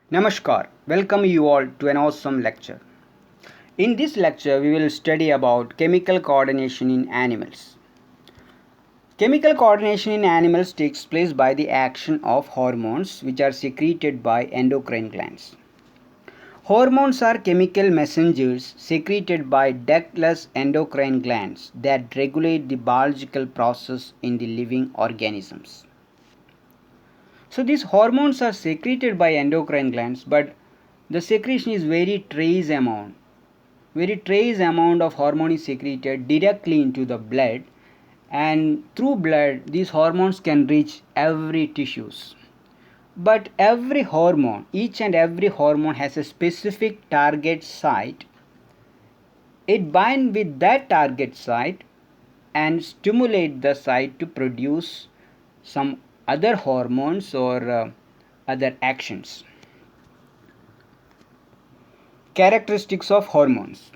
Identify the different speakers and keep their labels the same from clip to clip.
Speaker 1: Namaskar, welcome you all to an awesome lecture. In this lecture, we will study about chemical coordination in animals. Chemical coordination in animals takes place by the action of hormones which are secreted by endocrine glands. Hormones are chemical messengers secreted by ductless endocrine glands that regulate the biological process in the living organisms. So these hormones are secreted by endocrine glands, but the secretion is very trace amount. Very trace amount of hormone is secreted directly into the blood, and through blood these hormones can reach every tissues. But each and every hormone has a specific target site. It binds with that target site and stimulate the site to produce some other hormones or other actions. Characteristics of hormones.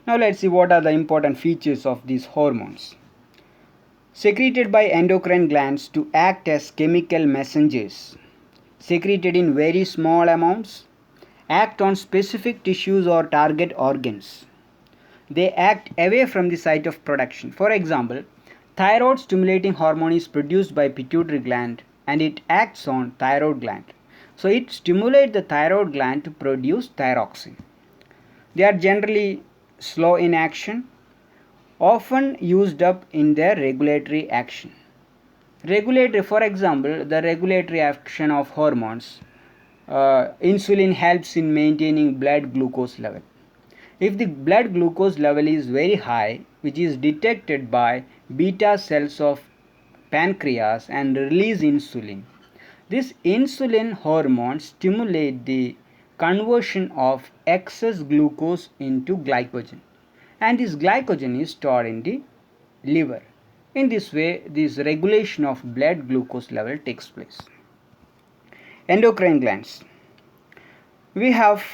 Speaker 1: Now let's see what are the important features of these hormones. Secreted by endocrine glands to act as chemical messengers, secreted in very small amounts, act on specific tissues or target organs. They act away from the site of production. For example, thyroid stimulating hormone is produced by pituitary gland and it acts on thyroid gland. So it stimulates the thyroid gland to produce thyroxine. They are generally slow in action, often used up in their regulatory action. Regulatory, for example, the regulatory action of hormones. Insulin helps in maintaining blood glucose level. If the blood glucose level is very high, which is detected by beta cells of pancreas and release insulin, this insulin hormone stimulates the conversion of excess glucose into glycogen, and this glycogen is stored in the liver. In this way, this regulation of blood glucose level takes place. Endocrine glands. We have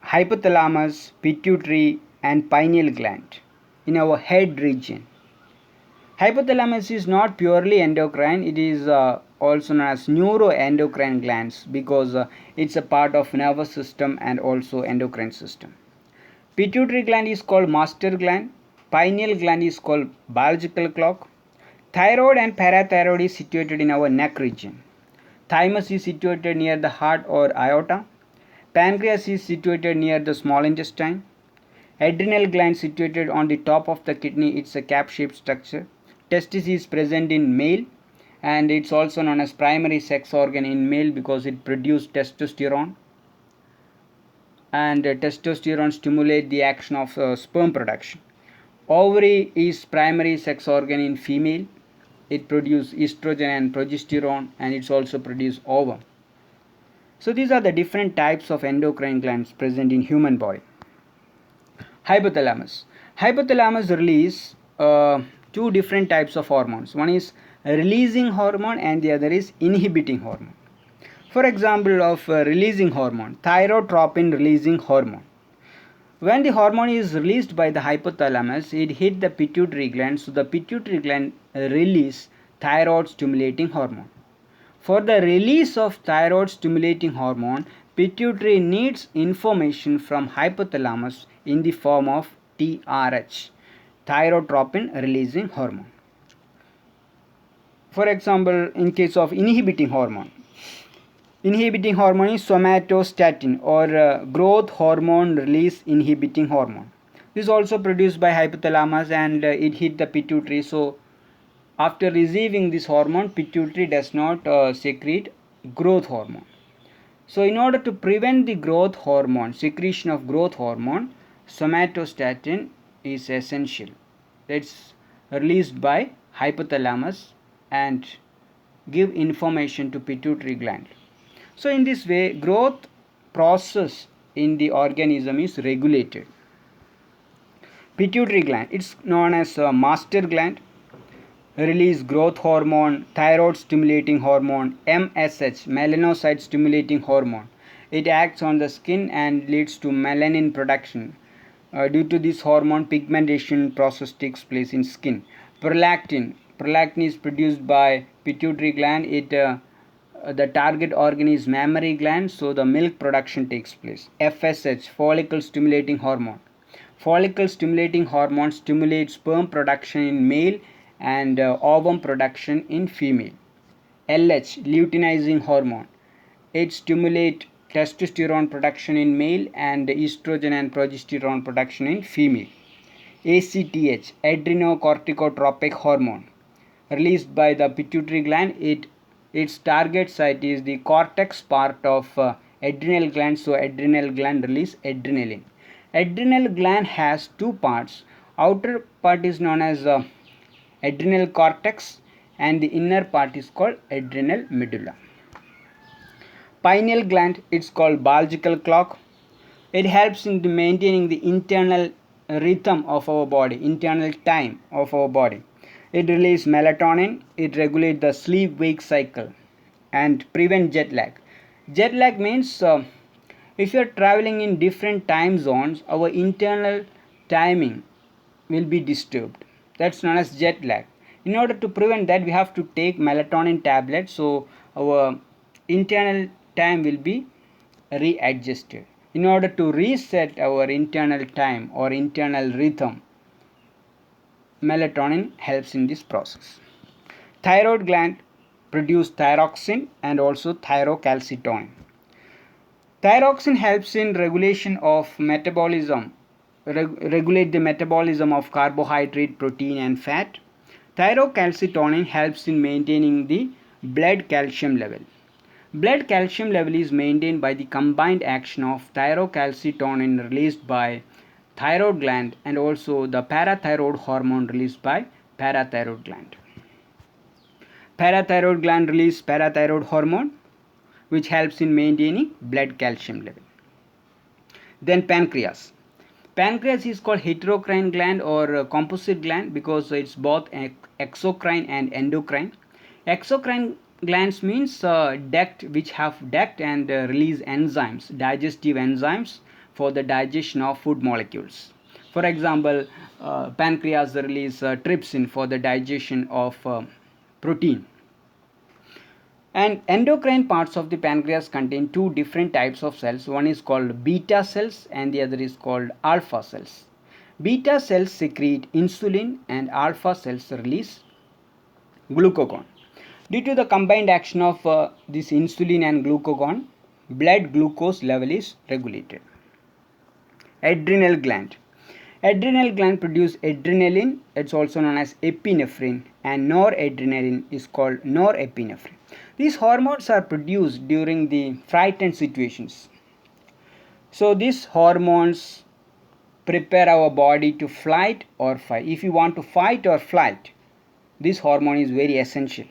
Speaker 1: hypothalamus, pituitary and pineal gland in our head region. Hypothalamus is not purely endocrine, it is also known as neuroendocrine glands because it's a part of nervous system and also endocrine system. Pituitary gland is called master gland, pineal gland is called biological clock. Thyroid and parathyroid is situated in our neck region. Thymus is situated near the heart or aorta. Pancreas is situated near the small intestine. Adrenal gland situated on the top of the kidney, it's a cap-shaped structure. Testis is present in male and it's also known as primary sex organ in male because it produces testosterone, and testosterone stimulates the action of sperm production. Ovary is primary sex organ in female. It produces estrogen and progesterone, and it's also produce ovum. So these are the different types of endocrine glands present in human body. Hypothalamus. Hypothalamus release two different types of hormones. One is releasing hormone and the other is inhibiting hormone. For example of releasing hormone, thyrotropin releasing hormone. When the hormone is released by the hypothalamus, it hit the pituitary gland, so the pituitary gland release thyroid stimulating hormone. For the release of thyroid stimulating hormone, pituitary needs information from hypothalamus in the form of TRH, thyrotropin releasing hormone. For example, in case of inhibiting hormone is somatostatin or growth hormone release inhibiting hormone. This is also produced by hypothalamus and it hit the pituitary. So after receiving this hormone, pituitary does not secrete growth hormone. So in order to prevent the growth hormone, secretion of growth hormone, somatostatin is essential. It's released by hypothalamus and give information to pituitary gland. So in this way, growth process in the organism is regulated. Pituitary gland, it's known as a master gland, release growth hormone, thyroid stimulating hormone, MSH, melanocyte stimulating hormone. It acts on the skin and leads to melanin production. Due to this hormone, pigmentation process takes place in skin. Prolactin is produced by pituitary gland. It The target organ is mammary gland, so the milk production takes place. FSH, follicle stimulating hormone. Follicle stimulating hormone stimulates sperm production in male and ovum production in female. LH, luteinizing hormone. It stimulates testosterone production in male and estrogen and progesterone production in female. ACTH, adrenocorticotropic hormone, released by the pituitary gland. Its target site is the cortex part of adrenal gland, so adrenal gland release adrenaline. Adrenal gland has two parts. Outer part is known as adrenal cortex and the inner part is called adrenal medulla. Pineal gland, it's called biological clock. It helps in maintaining the internal rhythm of our body, internal time of our body. It releases melatonin, it regulates the sleep-wake cycle and prevent jet lag. Jet lag means if you are traveling in different time zones, our internal timing will be disturbed. That's known as jet lag. In order to prevent that, we have to take melatonin tablets, so our internal time will be readjusted. In order to reset our internal time or internal rhythm, melatonin helps in this process. Thyroid gland produce thyroxine and also thyrocalcitonin. Thyroxine helps in regulation of metabolism, regulate the metabolism of carbohydrate, protein and fat. Thyrocalcitonin helps in maintaining the blood calcium level. Blood calcium level is maintained by the combined action of thyrocalcitonin released by thyroid gland and also the parathyroid hormone released by parathyroid gland. Parathyroid gland releases parathyroid hormone which helps in maintaining blood calcium level. Then pancreas. Pancreas is called heterocrine gland or composite gland because it's both exocrine and endocrine. Exocrine glands means duct which have duct and release enzymes, digestive enzymes for the digestion of food molecules. For example, pancreas release trypsin for the digestion of protein. And endocrine parts of the pancreas contain two different types of cells. One is called beta cells and the other is called alpha cells. Beta cells secrete insulin and alpha cells release glucagon. Due to the combined action of this insulin and glucagon, blood glucose level is regulated. Adrenal gland. Adrenal gland produce adrenaline, it's also known as epinephrine, and noradrenaline is called norepinephrine. These hormones are produced during the frightened situations. So these hormones prepare our body to flight or fight. If you want to fight or flight, this hormone is very essential.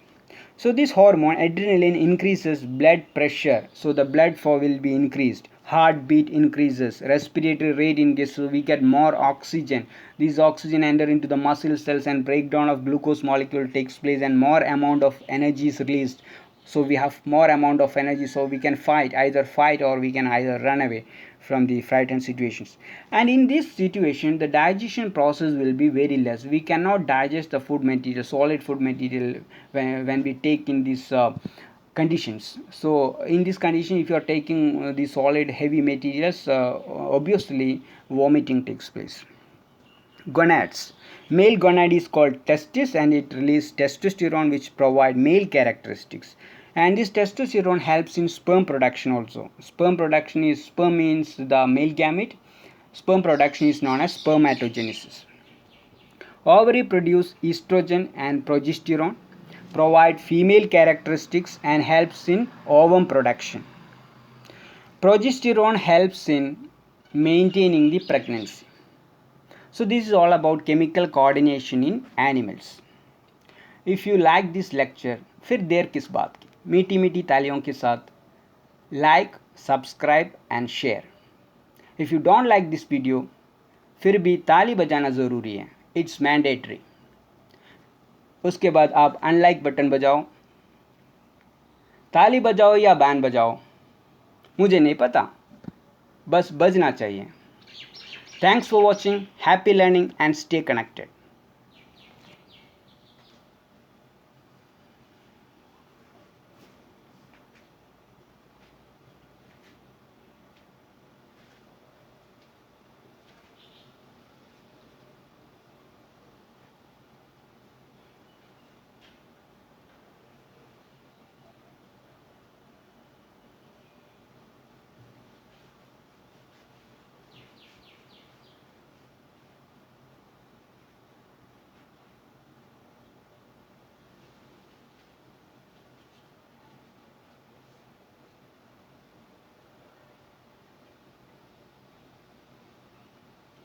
Speaker 1: So this hormone adrenaline increases blood pressure, so the blood flow will be increased, heartbeat increases, respiratory rate increases, so we get more oxygen. This oxygen enter into the muscle cells and breakdown of glucose molecule takes place and more amount of energy is released. So we have more amount of energy, so we can fight or we can either run away from the frightened situations. And in this situation, the digestion process will be very less. We cannot digest the food material, solid food material, when we take in these conditions. So in this condition, if you are taking the solid heavy materials, obviously vomiting takes place. Gonads. Male gonad is called testis and it releases testosterone which provide male characteristics. And this testosterone helps in sperm production also. Sperm means the male gamete. Sperm production is known as spermatogenesis. Ovary produce estrogen and progesterone, provide female characteristics and helps in ovum production. Progesterone helps in maintaining the pregnancy. So this is all about chemical coordination in animals. If you like this lecture, फिर देर किस बात की, मीठी मीठी तालियों के साथ like, subscribe and share. If you don't like this video, फिर भी ताली बजाना ज़रूरी है, इट्स मैंडेटरी. उसके बाद आप अनलाइक बटन बजाओ, ताली बजाओ या बैन बजाओ, मुझे नहीं पता, बस बजना चाहिए. Thanks for watching. Happy learning and stay connected.